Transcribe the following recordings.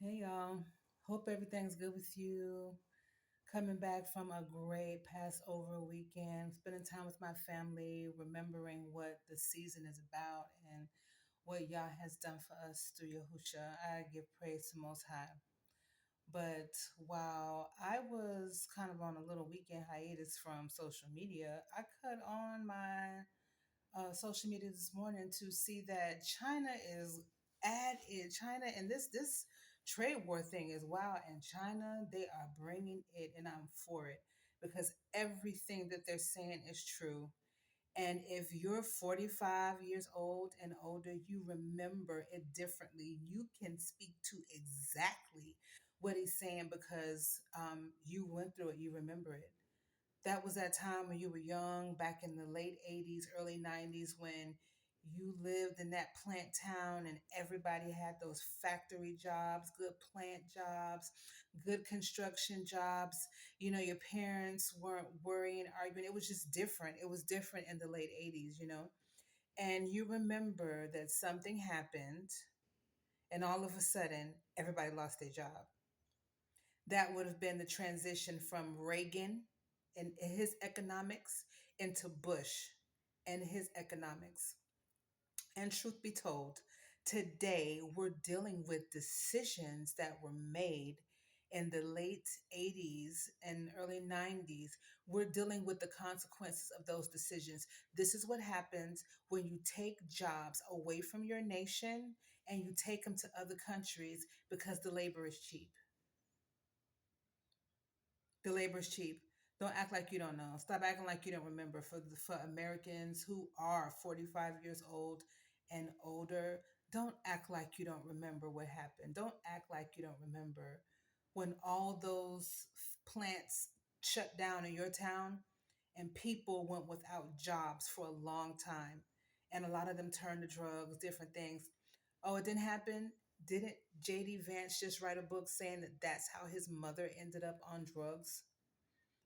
Hey y'all. Hope everything's good with you. Coming back from a great Passover weekend, spending time with my family, remembering what the season is about and what Yah has done for us through Yahusha. I give praise to Most High. But while I was kind of on a little weekend hiatus from social media, I cut on my social media this morning to see that China is at it. China and this trade war thing is wild. And China, they are bringing it, and I'm for it because everything that they're saying is true. And if you're 45 years old and older, you remember it differently. You can speak to exactly what he's saying because you went through it. You remember it. That was that time when you were young, back in the late 80s, early 90s, when you lived in that plant town and everybody had those factory jobs, good plant jobs, good construction jobs. Your parents weren't worrying, arguing. It was just different. It was different in the late 80s. And you remember that something happened and all of a sudden everybody lost their job. That would have been the transition from Reagan and his economics into Bush and his economics. And truth be told, today we're dealing with decisions that were made in the late 80s and early 90s. We're dealing with the consequences of those decisions. This is what happens when you take jobs away from your nation and you take them to other countries because the labor is cheap. The labor's cheap. Don't act like you don't know. Stop acting like you don't remember. For Americans who are 45 years old and older, don't act like you don't remember what happened. Don't act like you don't remember when all those plants shut down in your town and people went without jobs for a long time. And a lot of them turned to drugs, different things. Oh, it didn't happen. Didn't JD Vance just write a book saying that that's how his mother ended up on drugs?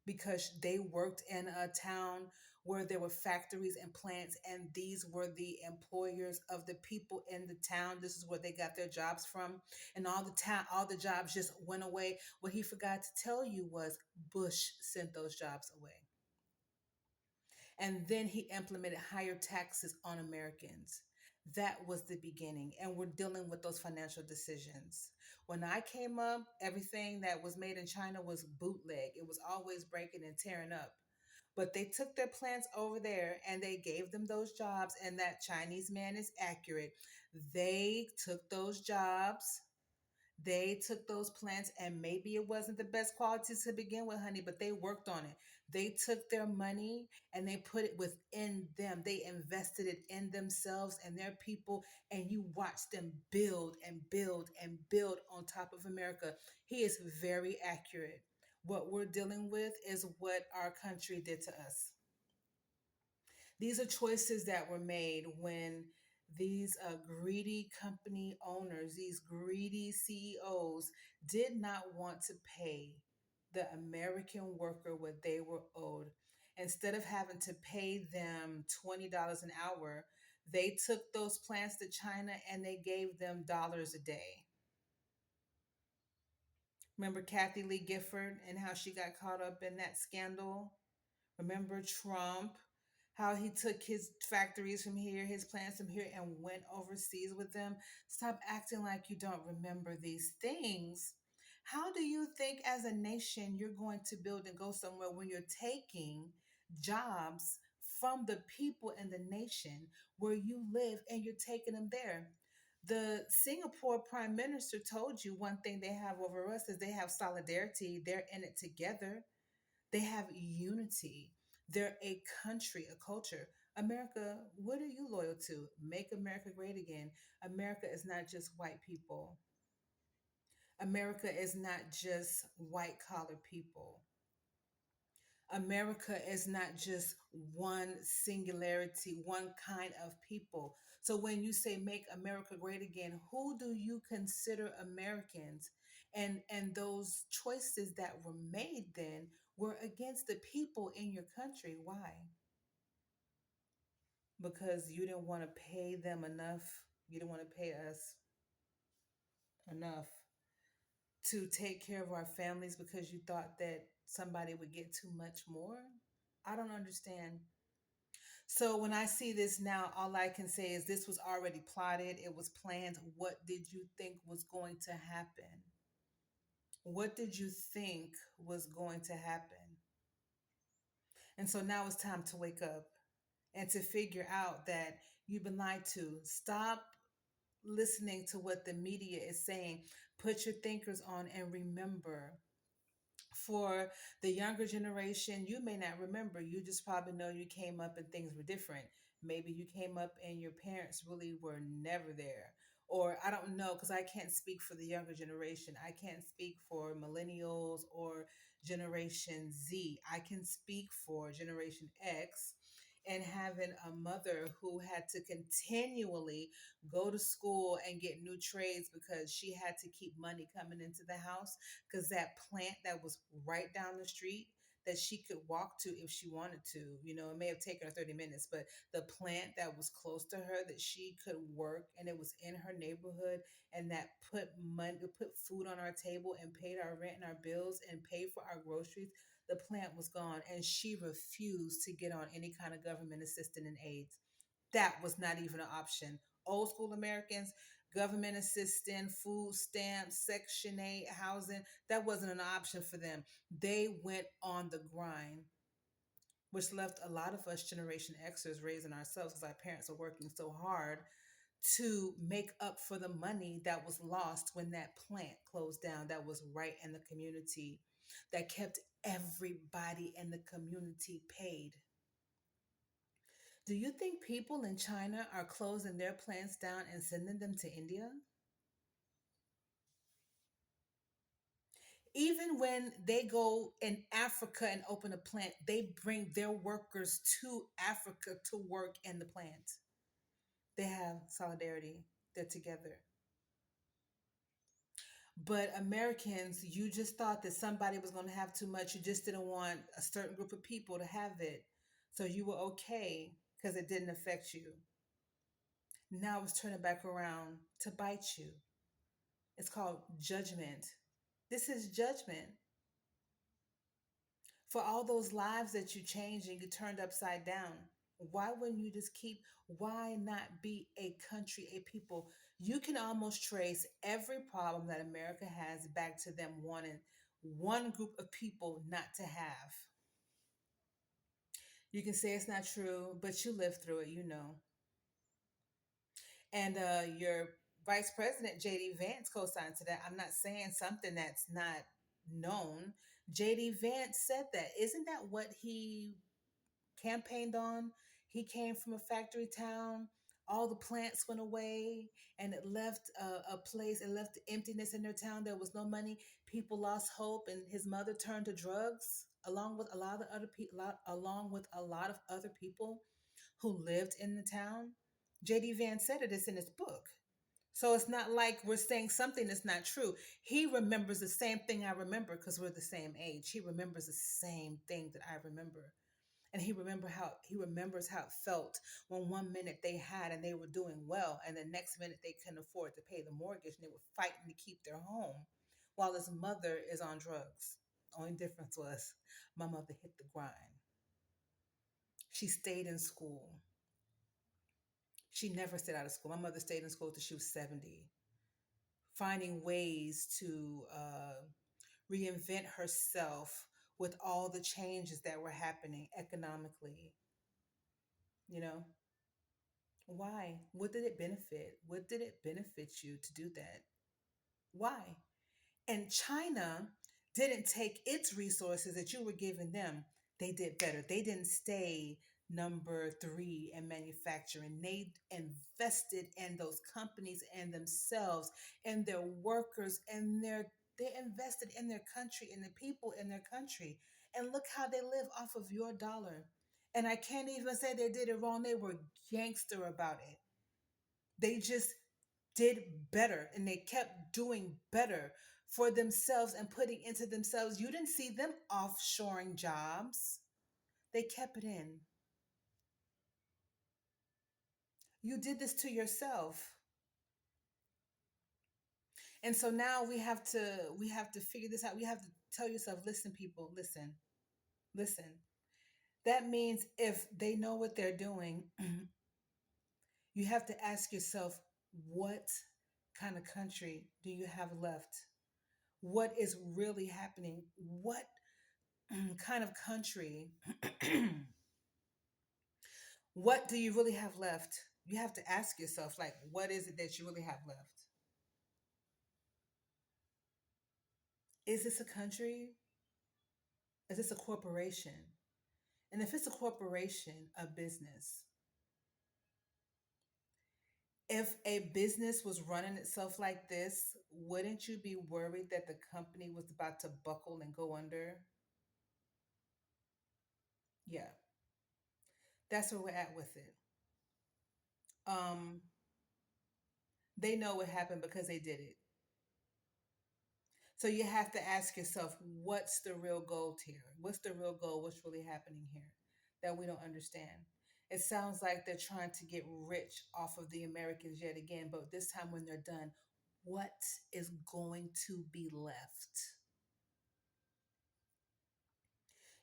Because they worked in a town where there were factories and plants, and these were the employers of the people in the town. This is where they got their jobs from. And all the jobs just went away. What he forgot to tell you was Bush sent those jobs away. And then he implemented higher taxes on Americans. That was the beginning. And we're dealing with those financial decisions. When I came up, everything that was made in China was bootleg, it was always breaking and tearing up. But they took their plants over there and they gave them those jobs. And that Chinese man is accurate. They took those jobs, they took those plants, and maybe it wasn't the best quality to begin with, honey, but they worked on it. They took their money and they put it within them. They invested it in themselves and their people, and you watch them build and build and build on top of America. He is very accurate. What we're dealing with is what our country did to us. These are choices that were made when these greedy company owners, these greedy CEOs, did not want to pay the American worker what they were owed. Instead of having to pay them $20 an hour, they took those plants to China and they gave them dollars a day. Remember Kathy Lee Gifford and how she got caught up in that scandal? Remember Trump, how he took his factories from here, his plants from here, and went overseas with them? Stop acting like you don't remember these things. How do you think, as a nation, you're going to build and go somewhere when you're taking jobs from the people in the nation where you live and you're taking them there? The Singapore prime minister told you one thing they have over us is they have solidarity. They're in it together. They have unity. They're a country, a culture. America, what are you loyal to? Make America great again. America is not just white people. America is not just white collar people. America is not just one singularity, one kind of people. So when you say make America great again, who do you consider Americans? And those choices that were made then were against the people in your country. Why? Because you didn't want to pay them enough. You didn't want to pay us enough. to take care of our families because you thought that somebody would get too much more? I don't understand. So when I see this now, all I can say is this was already plotted, it was planned. What did you think was going to happen? What did you think was going to happen? And so now it's time to wake up and to figure out that you've been lied to. Stop listening to what the media is saying. Put your thinkers on and remember. For the younger generation, you may not remember. You just probably know you came up and things were different. Maybe you came up and your parents really were never there. Or I don't know, because I can't speak for the younger generation. I can't speak for millennials or Generation Z. I can speak for Generation X, and having a mother who had to continually go to school and get new trades because she had to keep money coming into the house, because that plant that was right down the street that she could walk to if she wanted to, it may have taken her 30 minutes, but the plant that was close to her that she could work, and it was in her neighborhood, and that put money, put food on our table and paid our rent and our bills and paid for our groceries, the plant was gone, and she refused to get on any kind of government assistance and aids. That was not even an option. Old school Americans, government assistance, food stamps, Section 8 housing, that wasn't an option for them. They went on the grind, which left a lot of us Generation Xers raising ourselves because our parents are working so hard to make up for the money that was lost when that plant closed down, that was right in the community, that kept everybody in the community paid. Do you think people in China are closing their plants down and sending them to India? Even when they go in Africa and open a plant, they bring their workers to Africa to work in the plant. They have solidarity, they're together. But Americans, you just thought that somebody was going to have too much. You just didn't want a certain group of people to have it. So you were okay because it didn't affect you. Now it's turning back around to bite you. It's called judgment. This is judgment for all those lives that you changed and you turned upside down. Why wouldn't you just keep? Why not be a country, a people? You can almost trace every problem that America has back to them wanting one group of people not to have. You can say it's not true, but you lived through it, you know. And your vice president, JD Vance, co signed to that. I'm not saying something that's not known. JD Vance said that. Isn't that what he campaigned on? He came from a factory town. All the plants went away, and it left a place. It left emptiness in their town. There was no money. People lost hope, and his mother turned to drugs, along with a lot of other people, along with a lot of other people who lived in the town. JD Vance said it is in his book. So it's not like we're saying something that's not true. He remembers the same thing I remember because we're the same age. He remembers the same thing that I remember. And he remembers how it felt when one minute they had and they were doing well, and the next minute they couldn't afford to pay the mortgage and they were fighting to keep their home while his mother is on drugs. Only difference was my mother hit the grind. She stayed in school. She never stayed out of school. My mother stayed in school till she was 70, finding ways to reinvent herself with all the changes that were happening economically. You know, why? What did it benefit? What did it benefit you to do that? Why? And China didn't take its resources that you were giving them. They did better. They didn't stay number three in manufacturing. They invested in those companies and themselves and their workers and they invested in their country and the people in their country. And look how they live off of your dollar. And I can't even say they did it wrong. They were gangster about it. They just did better, and they kept doing better for themselves and putting into themselves. You didn't see them offshoring jobs, they kept it in. You did this to yourself. And so now we have to figure this out. We have to tell yourself, listen, people, listen, listen. That means if they know what they're doing, you have to ask yourself, what kind of country do you have left? What is really happening? What kind of country, what do you really have left? You have to ask yourself, like, what is it that you really have left? Is this a country? Is this a corporation? And if it's a corporation, a business, if a business was running itself like this, wouldn't you be worried that the company was about to buckle and go under? Yeah, that's where we're at with it. Um, they know what happened because they did it. So you have to ask yourself, what's the real goal here? What's the real goal? What's really happening here that we don't understand? It sounds like they're trying to get rich off of the Americans yet again, but this time when they're done, what is going to be left?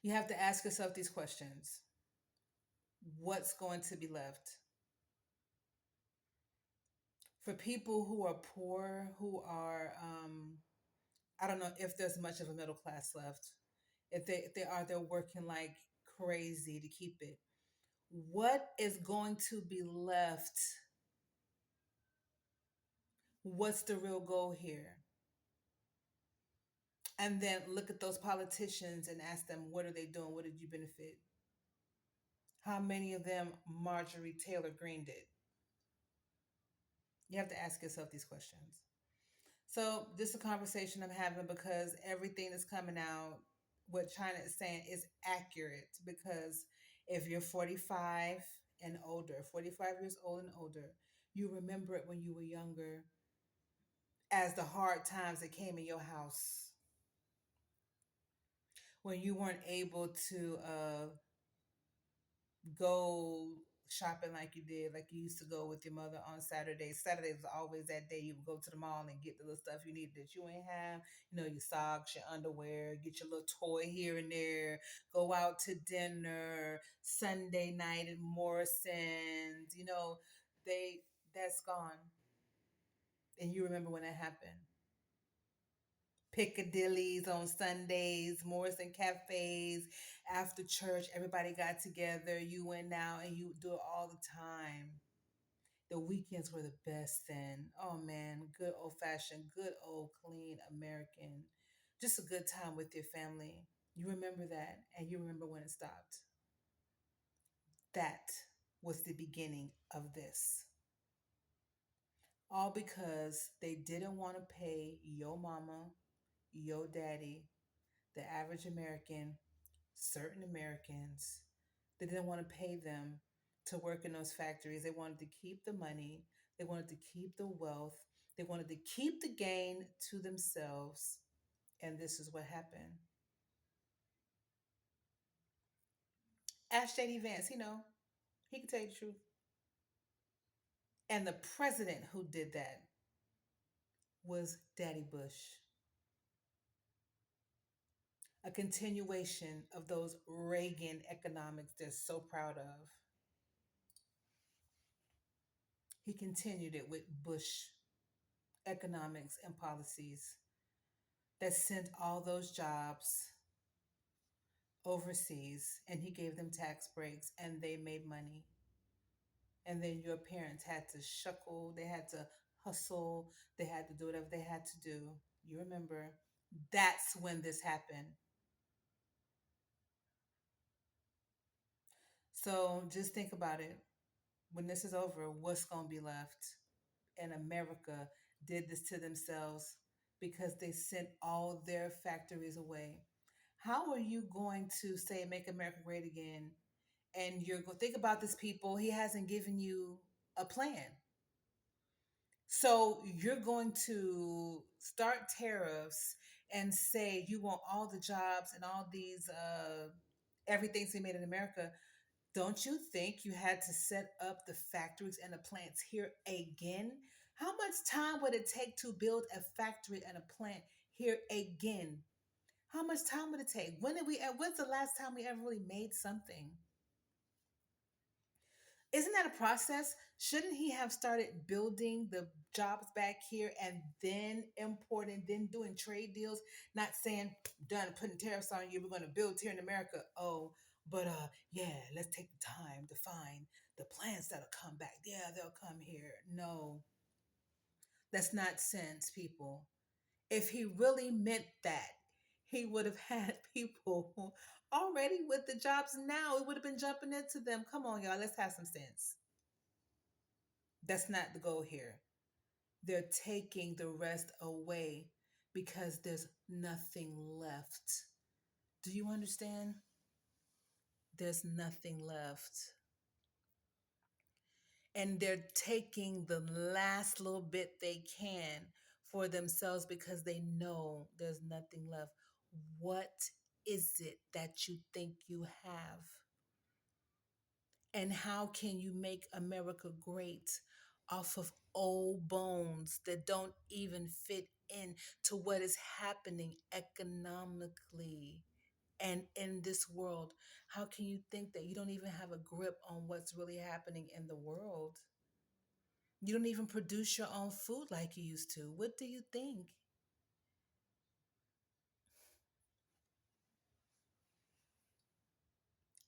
You have to ask yourself these questions. What's going to be left? For people who are poor, who are, I don't know if there's much of a middle class left. If they are, they're working like crazy to keep it. What is going to be left? What's the real goal here? And then look at those politicians and ask them, what are they doing? What did you benefit? How many of them Marjorie Taylor Greene did? You have to ask yourself these questions. So this is a conversation I'm having because everything that's coming out, what China is saying is accurate. Because if you're 45 and older, 45 years old and older, you remember it when you were younger as the hard times that came in your house, when you weren't able to go shopping like you did, like you used to go with your mother on Saturdays. Saturdays was always that day you would go to the mall and get the little stuff you needed that you ain't have. You know, your socks, your underwear, get your little toy here and there, go out to dinner, Sunday night at Morrison's, they that's gone. And you remember when that happened. Piccadilly's on Sundays, Morrison cafes, after church, everybody got together. You went out and you do it all the time. The weekends were the best then. Oh man, good old fashioned, good old clean American. Just a good time with your family. You remember that and you remember when it stopped. That was the beginning of this. All because they didn't want to pay your mama, your daddy, the average American, certain Americans, they didn't want to pay them to work in those factories. They wanted to keep the money, they wanted to keep the wealth, they wanted to keep the gain to themselves. And this is what happened. Ask JD Vance, he can tell you the truth. And the president who did that was Daddy Bush, a continuation of those Reagan economics they're so proud of. He continued it with Bush economics and policies that sent all those jobs overseas, and he gave them tax breaks and they made money. And then your parents had to shuckle, they had to hustle, they had to do whatever they had to do. You remember, that's when this happened. So just think about it. When this is over, what's going to be left? And America did this to themselves because they sent all their factories away. How are you going to say make America great again? And you're going to think about this, people. He hasn't given you a plan. So you're going to start tariffs and say you want all the jobs and all these everything's being made in America. Don't you think you had to set up the factories and the plants here again How much time would it take to build a factory and a plant here again? How much time would it take? When's the last time we ever really made something? Isn't that a process? Shouldn't he have started building the jobs back here and then importing, then doing trade deals? Not saying done putting tariffs on you, we're going to build here in America. Oh, but yeah, let's take the time to find the plants that'll come back. Yeah, they'll come here. No, that's not sense, people. If he really meant that, he would have had people already with the jobs now. It would have been jumping into them. Come on, y'all, let's have some sense. That's not the goal here. They're taking the rest away because there's nothing left. Do you understand? There's nothing left. And they're taking the last little bit they can for themselves because they know there's nothing left. What is it that you think you have? And how can you make America great off of old bones that don't even fit in to what is happening economically and in this world? How can you think that you don't even have a grip on what's really happening in the world? You don't even produce your own food like you used to. What do you think?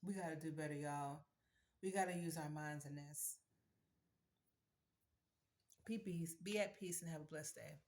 We got to do better, y'all. We got to use our minds in this. Be peace, be at peace, and have a blessed day.